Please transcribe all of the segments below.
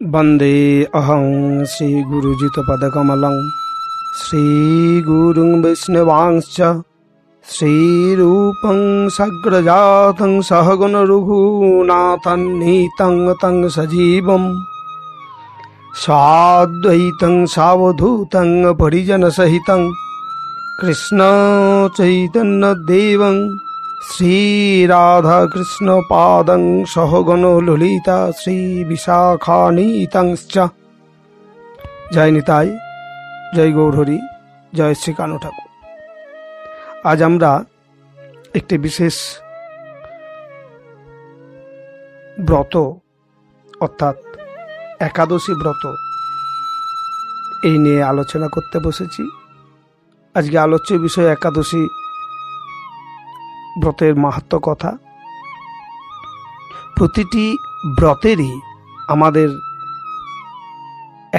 वंदे अहं श्रीगुरुजितपदकमलं श्रीगुरुं वैष्णवांश्च श्रीरूपं सग्रजातं सहगुणरघुनाथं नीतं तं सजीवं साद्वैतं सावधूतं परिजनसहितं कृष्ण चैतन्यदेवं श्रीराधाकृष्णपादं सहगण ललिता श्रीविशाखानीतंश्च। जय निताई, जय गौरहरि, जय श्री कानु ठाकुर। आज আমরা একটি বিশেষ ব্রত অর্থাৎ একাদশী ব্রত এই নিয়ে আলোচনা করতে বসেছি। আজকে আলোচ্য বিষয় একাদশী ব্রতের মাহাত্ম্য কথা। প্রতিটি ব্রতেরই আমাদের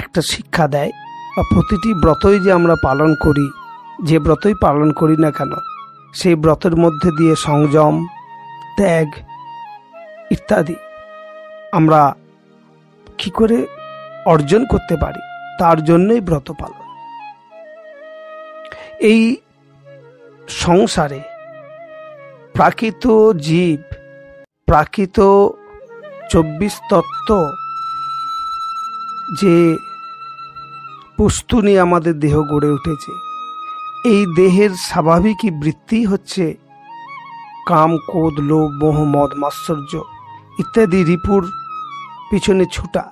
একটা শিক্ষা দেয়, বা প্রতিটি ব্রতই যে আমরা পালন করি, যে ব্রতই পালন করি না কেন, সেই ব্রতের মধ্যে দিয়ে সংযম, ত্যাগ ইত্যাদি আমরা কি করে অর্জন করতে পারি, তার জন্যই ব্রত পালন। এই সংসারে প্রাকৃত জীব, প্রাকৃত 24 তত্ত্ব যে বস্তু নিয়ে আমাদের দেহ গড়ে উঠেছে, এই দেহের স্বাভাবিকই বৃত্তি হচ্ছে কাম, ক্রোধ, লোভ, মোহ, মদ, মাৎসর্য ইত্যাদি রিপুর পিছনে ছুটা।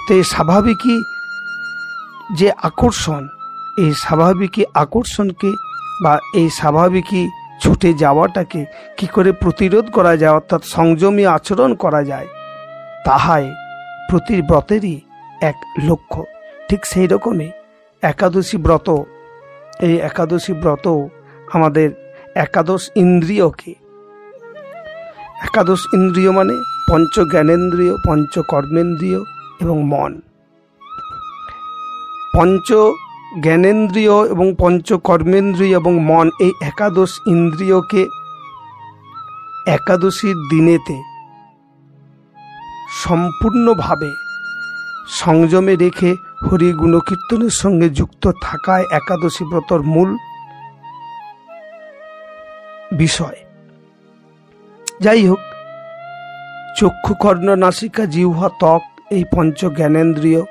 তো এই স্বাভাবিকই যে আকর্ষণ, এই স্বাভাবিকই আকর্ষণকে বা এই স্বাভাবিকই ছুটে যাওয়াটাকে কি করে প্রতিরোধ করা যায়, অর্থাৎ সংযমী আচরণ করা যায়, তাহাই প্রতি ব্রতেরই এক লক্ষ্য। ঠিক সেই রকমই একাদশী ব্রত, এই একাদশী ব্রত আমাদের একাদশ ইন্দ্রিয়কে, একাদশ ইন্দ্রিয় মানে পঞ্চ জ্ঞানেন্দ্রিয়, পঞ্চ কর্মেন্দ্রিয় এবং মন। পঞ্চ জ্ঞানেন্দ্রিয় এবং পঞ্চ কর্মেন্দ্রিয় এবং মন, এই একাদশ ইন্দ্রিয়কে একাদশীর দিনেতে সম্পূর্ণভাবে সংযমে রেখে হরি গুণকীর্তনের সঙ্গে যুক্ত থাকায় একাদশী ব্রতর মূল বিষয়। যাই হোক, চক্ষু, কর্ণ, নাসিকা, জিহ্বা, ত্বক এই পঞ্চ জ্ঞানেন্দ্রিয়,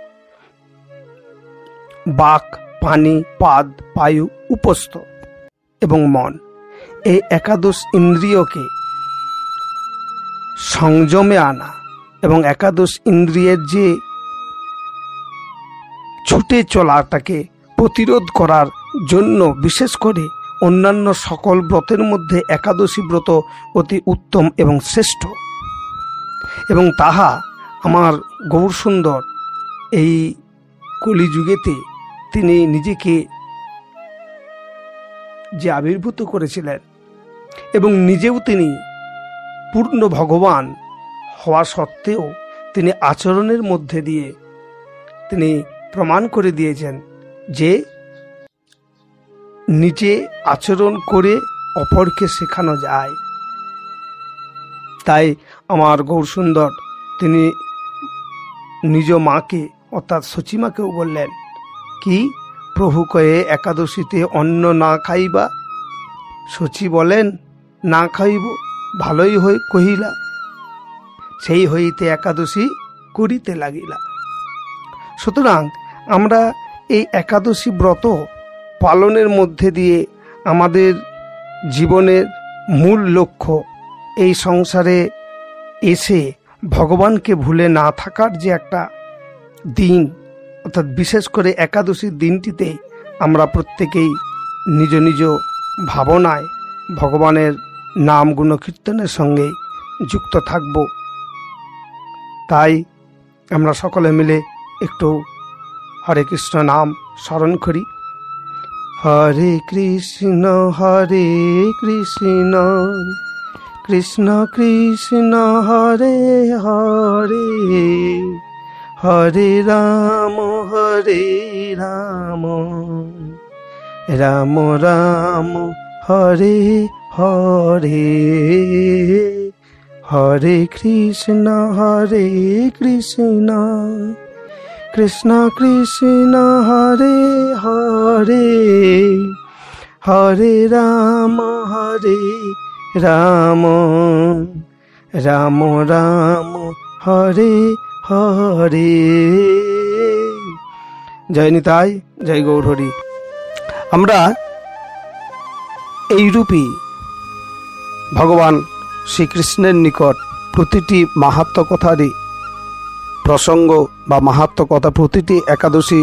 বাক, পানি, পাদ, বায়ু, উপস্থ এবং মন, এই একাদশ ইন্দ্রিয়কে সংযমে আনা এবং একাদশ ইন্দ্রিয়ের যে ছুটে চলাটাকে প্রতিরোধ করার জন্য বিশেষ করে অন্যান্য সকল ব্রতের মধ্যে একাদশী ব্রত অতি উত্তম এবং শ্রেষ্ঠ। এবং তাহা আমার গৌরসুন্দর এই কলিযুগেতে তিনি নিজেকে যে আবির্ভূত করেছিলেন এবং নিজেও তিনি পূর্ণ ভগবান হওয়া সত্ত্বেও তিনি আচরণের মধ্যে দিয়ে তিনি প্রমাণ করে দিয়েছেন যে নিজে আচরণ করে অপরকে শেখানো যায়। তাই আমার গৌরসুন্দর তিনি নিজ মাকে অর্থাৎ সচিমাকেও বললেন কি, প্রভু কয়ে একাদশীতে অন্ন না খাইবা। সচি বলেন, না খাইব, ভালোই হই কহিলা, সেই হইতে একাদশী করিতে লাগিলা। সুতরাং আমরা এই একাদশী ব্রত পালনের মধ্যে দিয়ে আমাদের জীবনের মূল লক্ষ্য, এই সংসারে এসে ভগবানকে ভুলে না থাকার যে একটা দিন, অর্থাৎ বিশেষ করে একাদশীর দিনটিতে আমরা প্রত্যেকেই নিজ নিজ ভাবনায় ভগবানের নাম গুণকীর্তনের সঙ্গে যুক্ত থাকব। তাই আমরা সকলে মিলে একটু হরে কৃষ্ণ নাম স্মরণ করি। হরে কৃষ্ণ কৃষ্ণ কৃষ্ণ হরে হরে, হরে রাম রাম রাম হরে হরে, হরে কৃষ্ণ কৃষ্ণ কৃষ্ণ হরে হরে, হরে রাম রাম রাম হরে হরে। জয় নিতাই, জয় গৌর হরি। আমরা এইরূপই ভগবান শ্রীকৃষ্ণের নিকট প্রতিটি মাহাত্ম্য কথারই প্রসঙ্গ বা মাহাত্ম্য কথা, প্রতিটি একাদশী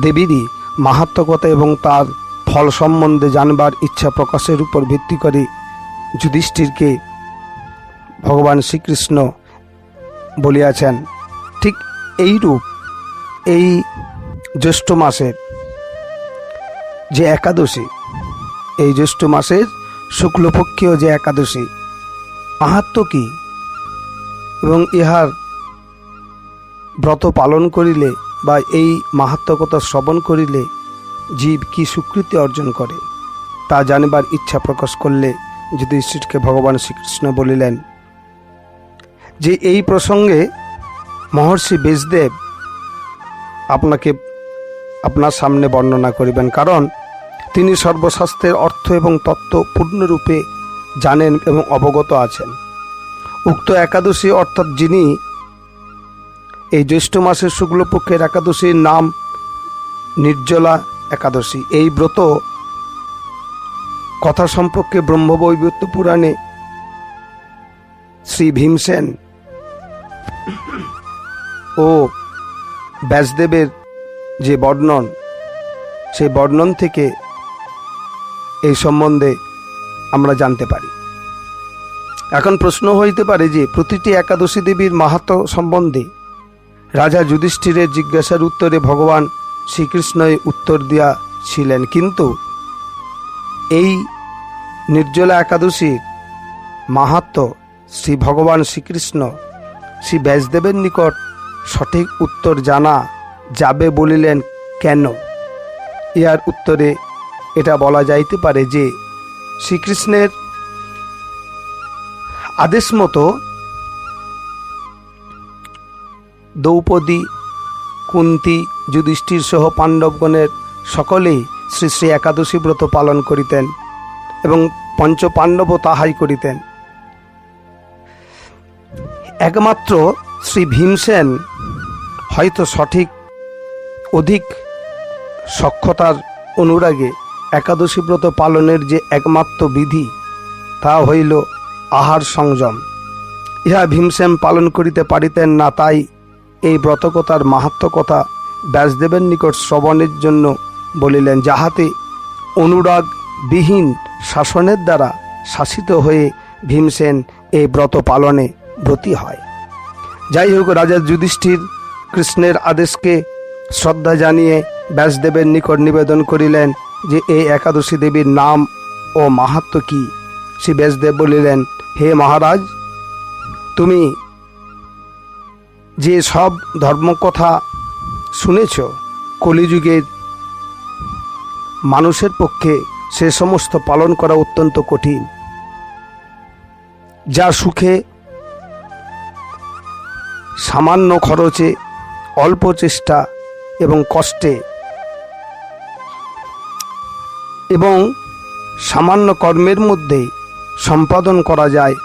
দেবীরই মাহাত্ম্য কথা এবং তার ফল সম্বন্ধে জানবার ইচ্ছা প্রকাশের উপর ভিত্তি করে যুধিষ্ঠিরকে ভগবান শ্রীকৃষ্ণ বলিয়াছেন। ঠিক এইরূপ এই জ্যৈষ্ঠ মাসের যে একাদশী, এই জ্যৈষ্ঠ মাসের শুক্লপক্ষীয় যে একাদশী মাহাত্ম্য কি এবং ইহার ব্রত পালন করিলে বা এই মাহাত্ম্য কথা শ্রবণ করিলে জীব কি স্বীকৃতি অর্জন করে তা জানিবার ইচ্ছা প্রকাশ করলে যুধিষ্ঠিরকে ভগবান শ্রীকৃষ্ণ বলিলেন যে এই প্রসঙ্গে মহর্ষি ব্যাসদেব আপনাকে আপনার সামনে বর্ণনা করিবেন, কারণ তিনি সর্বশাস্ত্রের অর্থ এবং তত্ত্ব পূর্ণরূপে জানেন এবং অবগত আছেন। উক্ত একাদশী অর্থাৎ যিনি এই জ্যৈষ্ঠ মাসের শুক্লপক্ষের একাদশীর নাম নির্জলা একাদশী। এই ব্রত কথা সম্পর্কে ব্রহ্মবৈবর্ত পুরাণে শ্রী ভীমসেন ও ব্যাসদেবের যে বর্ণন, সেই বর্ণন থেকে এই সম্বন্ধে আমরা জানতে পারি। এখন প্রশ্ন হইতে পারে যে প্রতিটি একাদশী দেবীর মাহাত্ম্য সম্বন্ধে রাজা যুধিষ্ঠিরের জিজ্ঞাসার উত্তরে ভগবান শ্রীকৃষ্ণই উত্তর দিয়াছিলেন, কিন্তু এই নির্জলা একাদশীর মাহাত্ম্য শ্রী ভগবান শ্রীকৃষ্ণ শ্রী ব্যাসদেবের নিকট সঠিক উত্তর জানা যাবে বলিলেন কেন? ইহার উত্তরে এটা বলা যাইতে পারে যে শ্রীকৃষ্ণের আদেশ মতো দ্রৌপদী, কুন্তী, যুধিষ্ঠির সহ পাণ্ডবগণের সকলেই শ্রী শ্রী একাদশী ব্রত পালন করিতেন এবং পঞ্চ পাণ্ডবও তাহাই করিতেন। একমাত্র শ্রী ভীমসেন হয়তো সঠিক অধিক সক্ষতার অনুরাগে একাদশী ব্রত পালনের যে একমাত্র বিধি তা হইল আহার সংযম, ইহা ভীমসেন পালন করিতে পারিতেন না। তাই এই ব্রতকথার মাহাত্ম্য কথা ব্যাসদেবের নিকট শ্রবণের জন্য বলিলেন, যাহাতে অনুরাগবিহীন শাসনের দ্বারা শাসিত হয়ে ভীমসেন এই ব্রত পালনে ব্রতী হয়। যাই হোক, রাজা যুধিষ্ঠির কৃষ্ণের আদেশকে শ্রদ্ধা জানিয়ে ব্যাসদেবের নিকট নিবেদন করিলেন যে এই একাদশী দেবীর নাম ও মাহাত্ম্য কি। শ্রী ব্যাসদেব বলিলেন, হে মহারাজ, তুমি যে সব ধর্মকথা শুনেছ, কলিযুগের মানুষের পক্ষে সে সমস্ত পালন করা অত্যন্ত কঠিন। যা সুখে, সামান্য খরচে, অল্প চেষ্টা এবং কষ্টে এবং সামান্য কর্মের মধ্যেই সম্পাদন করা যায়,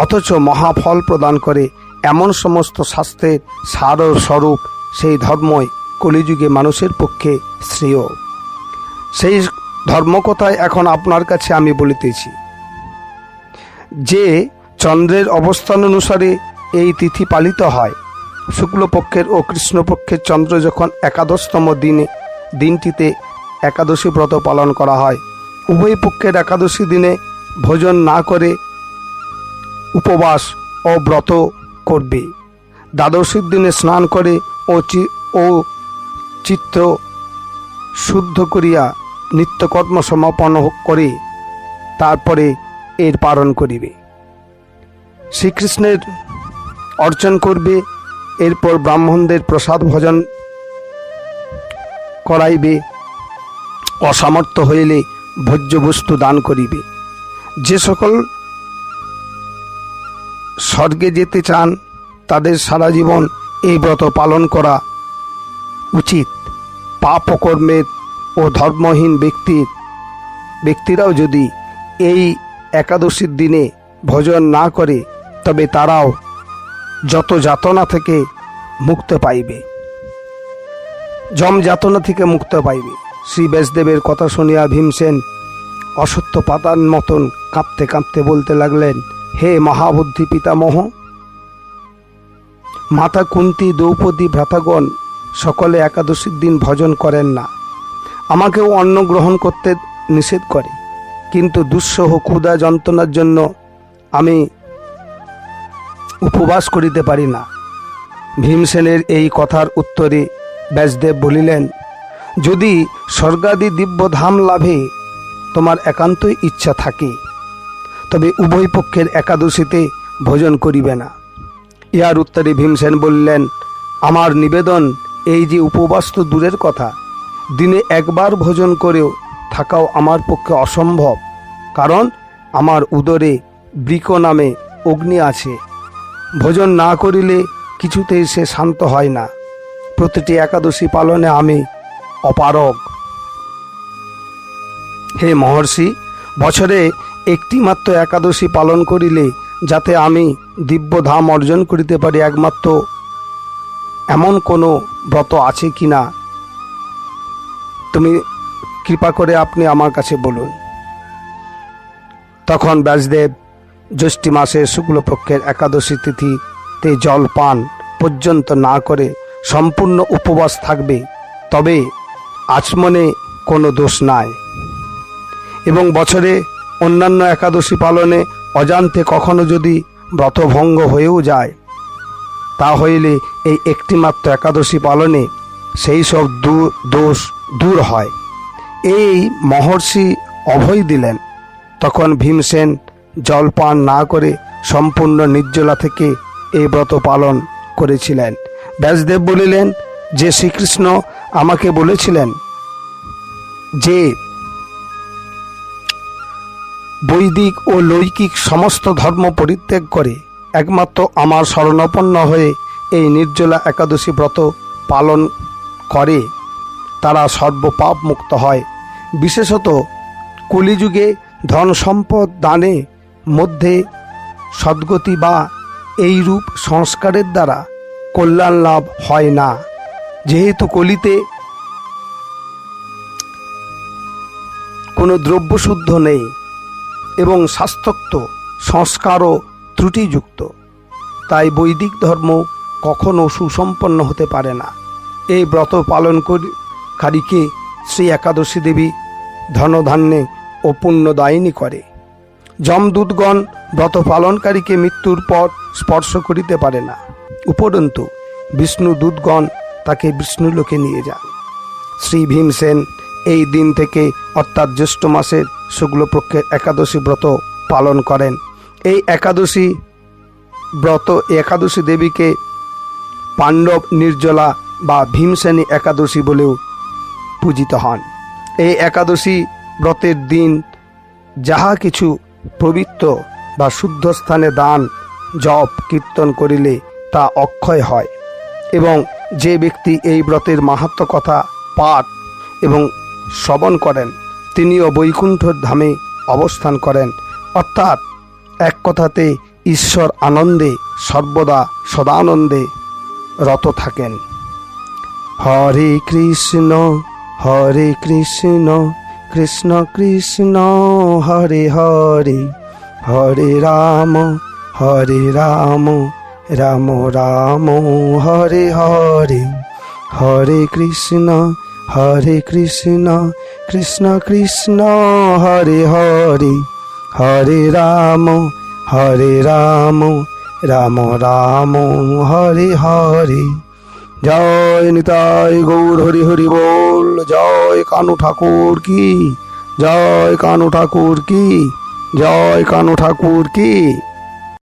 অথচ মহাফল প্রদান করে, এমন সমস্ত শাস্ত্রের সার ও স্বরূপ সেই ধর্মই কলিযুগে মানুষের পক্ষে শ্রেয়। সেই ধর্মকথায় এখন আপনার কাছে আমি বলিতেছি যে চন্দ্রের অবস্থান অনুসারে এই তিথি পালিত হয়। শুক্লপক্ষের ও কৃষ্ণপক্ষের চন্দ্র যখন একাদশতম দিনটিতে একাদশী ব্রত পালন করা হয়। উভয় পক্ষের একাদশী দিনে ভোজন না করে উপবাস ও ব্রত করবে। দ্বাদশীর দিনে স্নান করে ও চিত্ত শুদ্ধ করিয়া নিত্যকর্ম সমাপন করে তারপরে এর পালন করিবে। শ্রীকৃষ্ণের অর্চন করবে, এরপর ব্রাহ্মণদের প্রসাদ ভোজন করাইবে, অসামর্থ্য হইলে ভোজ্য বস্তু দান করিবে। যে সকল স্বর্গে যেতে চান তাদের সারা জীবন এই ব্রত পালন করা উচিত। পাপ কর্মের ও ধর্মহীন ব্যক্তিরাও যদি এই একাদশীর দিনে ভোজন না করে তবে তারাও যত যাতনা থেকে মুক্ত পাইবে, যম যাতনা থেকে মুক্ত পাইবে। শ্রী ব্যাসদেবের কথা শুনিয়া ভীমসেন অসত্য পাতার মতন কাঁপতে কাঁপতে বলতে লাগলেন, হে মহাবুদ্ধি পিতামহ, মাতা কুন্তী, দ্রৌপদী, ভ্রাতাগণ সকলে একাদশীর দিন ভোজন করেন না। আমাকেও অন্ন গ্রহণ করতে নিষেধ করে, কিন্তু দুঃসহ ক্ষুধা যন্ত্রণার জন্য আমি উপবাস করিতে পারি না। ভীমসেনের এই কথার উত্তরে ব্যাসদেব বলিলেন, যদি স্বর্গাদি দিব্যধাম লাভে তোমার একান্তই ইচ্ছা থাকে তবে উভয় পক্ষের একাদশীতে ভোজন করিবে না। ইহার উত্তরে ভীমসেন বললেন, আমার নিবেদন এই যে উপবাস তো দূরের কথা, দিনে একবার ভোজন করেও থাকাও আমার পক্ষে অসম্ভব, কারণ আমার উদরে বৃক নামে অগ্নি আছে। ভোজন না করিলে কিছুতেই সে শান্ত হয় না। প্রতিটি একাদশী পালনে আমি অপারগ। হে মহর্ষি, বছরে একটি মাত্র একাদশী পালন করিলে যাতে আমি দিব্যধাম অর্জন করিতে পারি, একমাত্র এমন কোনো ব্রত আছে কি না তুমি কৃপা করে আপনি আমার কাছে বলুন। তখন ব্যাসদেব জ্যৈষ্ঠী মাসের শুক্লপক্ষের একাদশী তিথিতে জল পান পর্যন্ত না করে সম্পূর্ণ উপবাস থাকবে, তবে আচমনে কোনো দোষ নাই। এবং বছরে অন্যান্য একাদশী পালনে অজান্তে কখনো যদি ব্রতভঙ্গ হয়েও যায়, তা হইলে এই একটি মাত্র একাদশী পালনে সেই সব দোষ দূর হয়। এই মহর্ষি অভয় দিলেন। তখন ভীমসেন জলপান না করে সম্পূর্ণ নির্জলা থেকে এই ব্রত পালন করেছিলেন। ব্যাসদেব বলিলেন যে শ্রীকৃষ্ণ আমাকে বলেছিলেন যে বৈদিক ও লৌকিক সমস্ত ধর্ম পরিত্যাগ করে একমাত্র আমার শরণাপন্ন হয়ে এই নির্জলা একাদশী ব্রত পালন করে তারা সর্বপাপ মুক্ত হয়। বিশেষত কলিযুগে ধন সম্পদ দানে মধ্যে সদ্গতি বা এইরূপ সংস্কারের দ্বারা কল্যাণ লাভ হয় না। যেহেতু কলিতে কোনো দ্রব্যশুদ্ধ নেই এবং শাস্ত্রোক্ত সংস্কারও ত্রুটিযুক্ত, তাই বৈদিক ধর্ম কখনো সুসম্পন্ন হতে পারে না। এই ব্রত পালনকারীকে শ্রী একাদশী দেবী ধনধান্যে ও পুণ্যদায়িনী করে। যমদূতগণ ব্রত পালনকারীকে মৃত্যুর পর স্পর্শ করিতে পারে না, উপরন্তু বিষ্ণু দূতগণ তাকে বিষ্ণুলোকে নিয়ে যান। শ্রী ভীমসেন এই দিন থেকে অর্থাৎ জ্যৈষ্ঠ মাসের শুক্লপক্ষের একাদশী ব্রত পালন করেন। এই একাদশী দেবীকে পাণ্ডব নির্জলা বা ভীমসেনী একাদশী বলেও পূজিত হন। এই একাদশী ব্রতের দিন যাহা কিছু পবিত্র বা শুদ্ধ স্থানে দান জপ কীর্তন করিলে তা অক্ষয় হয়, এবং যে ব্যক্তি এই ব্রতের মাহাত্ম্য কথা পাঠ এবং শ্রবণ করেন তিনিও বৈকুণ্ঠ ধামে অবস্থান করেন, অর্থাৎ এক কথাতে ঈশ্বর আনন্দে সর্বদা সদানন্দে রত থাকেন। হরে কৃষ্ণ কৃষ্ণ কৃষ্ণ হরে হরে, হরে রাম রাম রাম হরে হরে, হরে কৃষ্ণ কৃষ্ণ কৃষ্ণ হরে হরে, হরে রাম রাম রাম হরে হরে। জয় নিতাই গৌর হরি হরি বল। জয় কানু ঠাকুর কি, জয় কানু ঠাকুর কি, জয় কানু ঠাকুর কি।